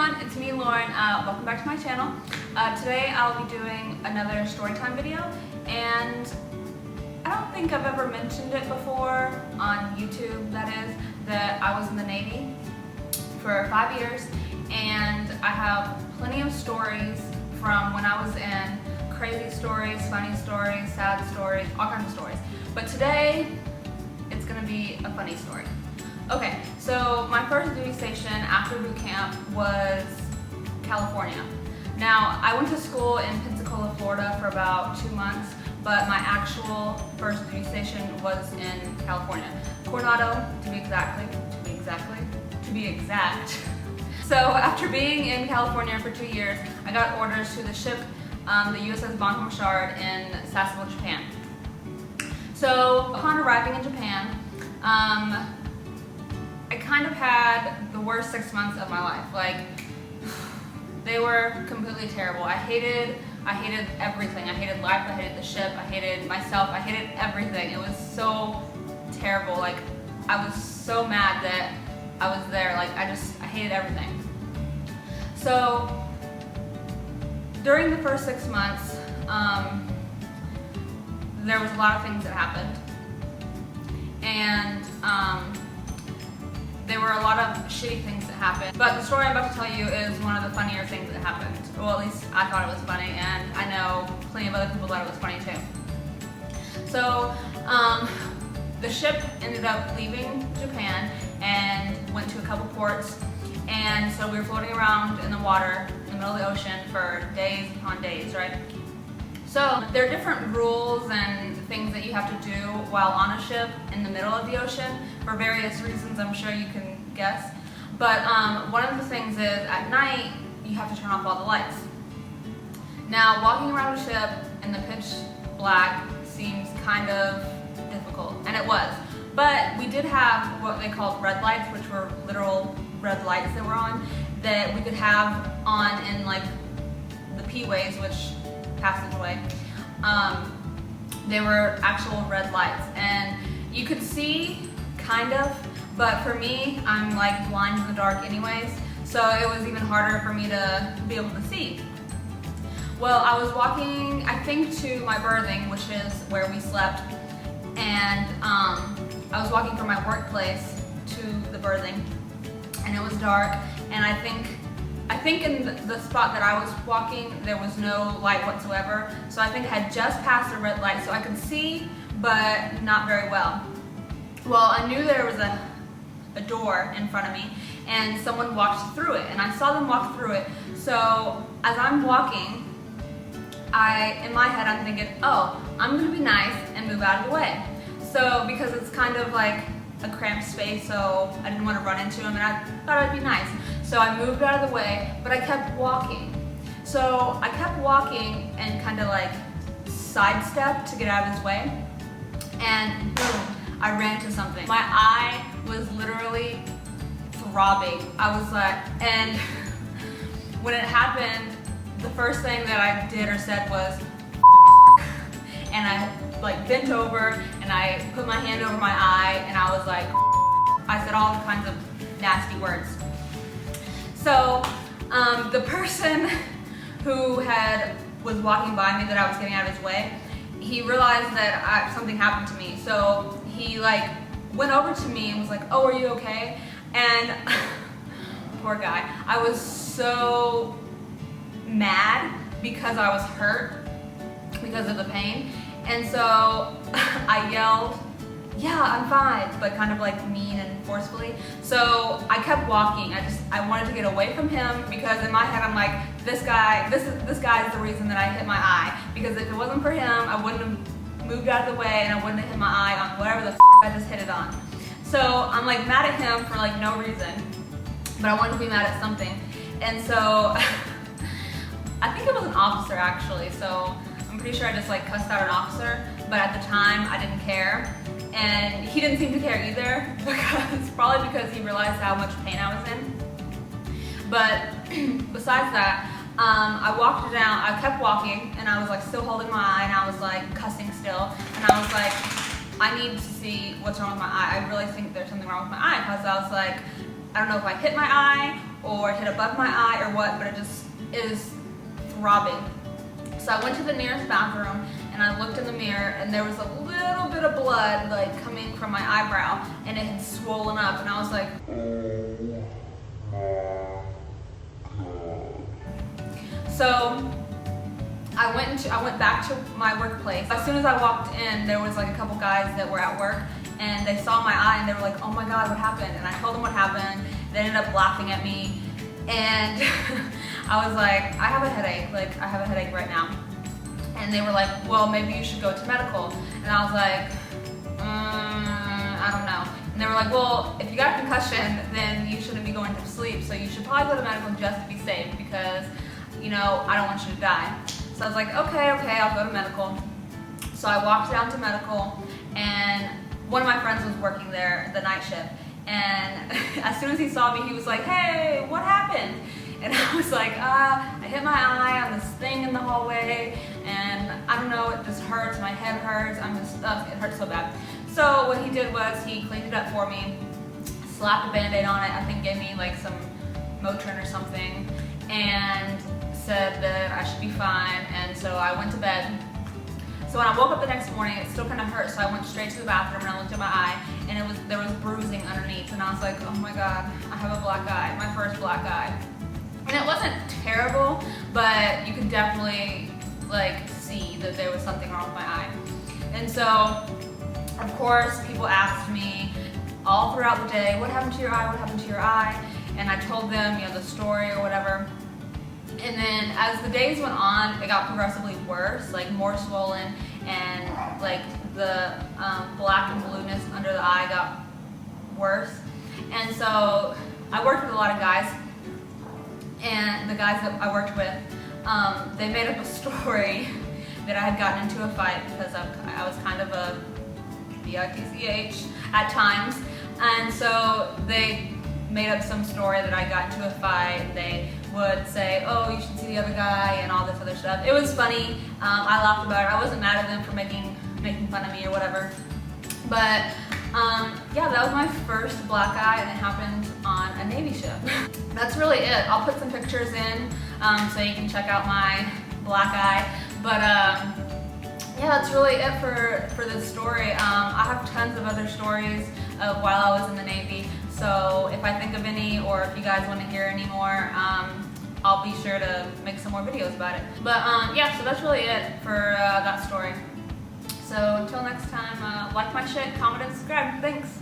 everyone, it's me, Lauren. Welcome back to my channel. Today I'll be doing another storytime video, and I don't think I've ever mentioned it before on YouTube, that I was in the Navy for 5 years, and I have plenty of stories from when I was in. Crazy stories, funny stories, sad stories, all kinds of stories. But today, it's gonna be a funny story. Okay, so my first duty station after boot camp was California. Now, I went to school in Pensacola, Florida for about 2 months, but my actual first duty station was in California. Coronado, to be exact. So after being in California for 2 years, I got orders to the ship, the USS Bon Homme in Sasebo, Japan. So upon arriving in Japan, I kind of had the worst 6 months of my life. Like, they were completely terrible. I hated everything. I hated life, I hated the ship, I hated myself, I hated everything. It was so terrible. Like, I was so mad that I was there. Like, I hated everything. So during the first 6 months, there was a lot of things that happened, and there were a lot of shitty things that happened. But the story I'm about to tell you is one of the funnier things that happened. Well, at least I thought it was funny, and I know plenty of other people thought it was funny too. So the ship ended up leaving Japan and went to a couple ports, and so we were floating around in the water in the middle of the ocean for days upon days, right? So there are different rules and things that you have to do while on a ship in the middle of the ocean for various reasons. I'm sure you can guess. But one of the things is at night you have to turn off all the lights. Now, walking around a ship in the pitch black seems kind of difficult, and it was. But we did have what they called red lights, which were literal red lights that were on, that we could have on in like the P-ways, which passageway. They were actual red lights, and you could see kind of, but for me, I'm like blind in the dark anyways, so it was even harder for me to be able to see. Well, I was walking, I think, to my berthing, which is where we slept, and I was walking from my workplace to the berthing, and it was dark, and I think in the spot that I was walking, there was no light whatsoever. So I think I had just passed a red light, so I could see, but not very well. Well, I knew there was a door in front of me, and someone walked through it, and I saw them walk through it. So as I'm walking, in my head, I'm thinking, oh, I'm gonna be nice and move out of the way. So because it's kind of like a cramped space, so I didn't want to run into him, and I thought I'd be nice. So I moved out of the way, but I kept walking. So I kept walking and kind of like sidestepped to get out of his way, and boom, I ran into something. My eye was literally throbbing. I was like, and when it happened, the first thing that I did or said was, and I like bent over and I put my hand over my eye, and I was like, I said all kinds of nasty words. So the person who was walking by me that I was getting out of his way, he realized that something happened to me. So he like went over to me and was like, oh, are you okay? And poor guy, I was so mad because I was hurt because of the pain. And so I yelled, yeah, I'm fine, but kind of like mean and forcefully. So I kept walking. I wanted to get away from him, because in my head I'm like, this guy is the reason that I hit my eye. Because if it wasn't for him, I wouldn't have moved out of the way, and I wouldn't have hit my eye on whatever the I just hit it on. So I'm like mad at him for like no reason, but I wanted to be mad at something. And so I think it was an officer actually. So I'm pretty sure I just like cussed out an officer, but at the time I didn't care. And he didn't seem to care either, probably because he realized how much pain I was in. But besides that, I kept walking, and I was like still holding my eye, and I was like cussing still, and I was like, I need to see what's wrong with my eye. I really think there's something wrong with my eye, because I was like, I don't know if I hit my eye or hit a above my eye or what, but it just is throbbing. So I went to the nearest bathroom and I looked in the mirror and there was a little bit of blood like coming from my eyebrow and it had swollen up and I was like, so I went back to my workplace. As soon as I walked in, there was like a couple guys that were at work and they saw my eye and they were like, oh my God, what happened? And I told them what happened. They ended up laughing at me and I was like, I have a headache, like I have a headache right now. And they were like, well, maybe you should go to medical. And I was like, I don't know. And they were like, well, if you got a concussion, then you shouldn't be going to sleep. So you should probably go to medical just to be safe because, you know, I don't want you to die. So I was like, okay, I'll go to medical. So I walked down to medical and one of my friends was working there the night shift. And as soon as he saw me, he was like, hey, what happened? And I was like, I hit my eye on this thing in the hallway and I don't know, it just hurts, my head hurts, it hurts so bad. So what he did was he cleaned it up for me, slapped a Band-Aid on it, I think gave me like some Motrin or something, and said that I should be fine, and so I went to bed. So when I woke up the next morning, it still kind of hurt, so I went straight to the bathroom and I looked at my eye, and there was bruising underneath, and I was like, oh my God, I have a black eye, my first black eye. And it wasn't terrible, but you could definitely like see that there was something wrong with my eye. And so, of course, people asked me all throughout the day, what happened to your eye, what happened to your eye? And I told them, you know, the story or whatever. And then as the days went on, it got progressively worse, like more swollen, and like the black and blueness under the eye got worse. And so I worked with a lot of guys, and the guys that I worked with, they made up a story that I had gotten into a fight because I was kind of a bitch at times. And so they made up some story that I got into a fight. They would say, oh, you should see the other guy and all this other stuff. It was funny. I laughed about it. I wasn't mad at them for making fun of me or whatever. But yeah, that was my first black eye, and it happened on a Navy ship. That's really it. I'll put some pictures in so you can check out my black eye. But yeah, that's really it for this story. I have tons of other stories of while I was in the Navy. So if I think of any, or if you guys want to hear any more, I'll be sure to make some more videos about it. But yeah, so that's really it for that story. So until next time, like my shit, comment, and subscribe. Thanks.